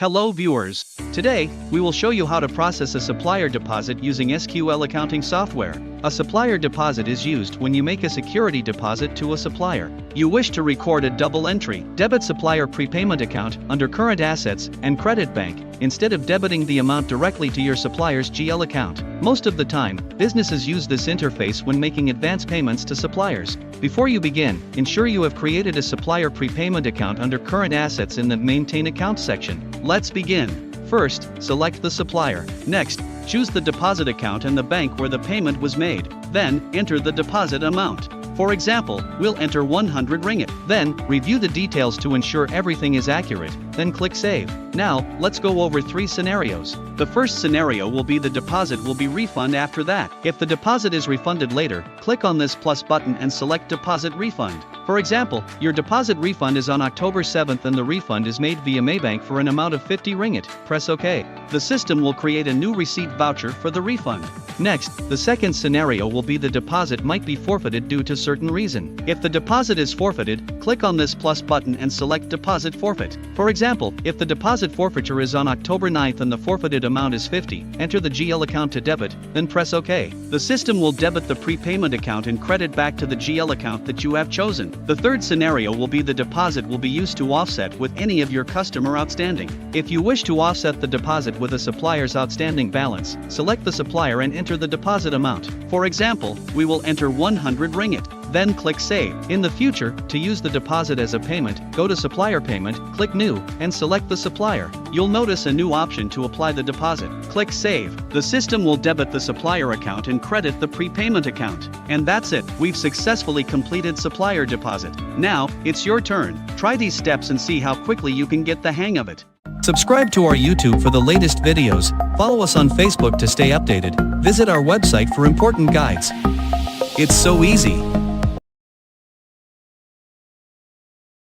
Hello viewers. Today, we will show you how to process a supplier deposit using SQL accounting software. A supplier deposit is used when you make a security deposit to a supplier. You wish to record a double entry, debit supplier prepayment account under current assets and credit bank, instead of debiting the amount directly to your supplier's GL account. Most of the time, businesses use this interface when making advance payments to suppliers. Before you begin, ensure you have created a supplier prepayment account under current assets in the Maintain Account section. Let's begin. First, select the supplier. Next, choose the deposit account and the bank where the payment was made. Then, enter the deposit amount. For example, we'll enter 100 ringgit. Then, review the details to ensure everything is accurate. Then click Save. Now, let's go over 3 scenarios. The first scenario will be the deposit will be refunded after that. If the deposit is refunded later, click on this plus button and select Deposit Refund. For example, your deposit refund is on October 7th and the refund is made via Maybank for an amount of 50 ringgit. Press OK. The system will create a new receipt voucher for the refund. Next, the second scenario will be the deposit might be forfeited due to certain reason. If the deposit is forfeited, click on this plus button and select Deposit Forfeit. For example, if the deposit forfeiture is on October 9th and the forfeited amount is 50, enter the GL account to debit, then press OK. The system will debit the prepayment account and credit back to the GL account that you have chosen. The third scenario will be the deposit will be used to offset with any of your customer outstanding. If you wish to offset the deposit with a supplier's outstanding balance, select the supplier and enter the deposit amount. For example, we will enter 100 ringgit. Then click Save. In the future, to use the deposit as a payment, go to Supplier Payment, click New, and select the supplier. You'll notice a new option to apply the deposit. Click Save. The system will debit the supplier account and credit the prepayment account. And that's it. We've successfully completed supplier deposit. Now, it's your turn. Try these steps and see how quickly you can get the hang of it. Subscribe to our YouTube for the latest videos. Follow us on Facebook to stay updated. Visit our website for important guides. It's so easy.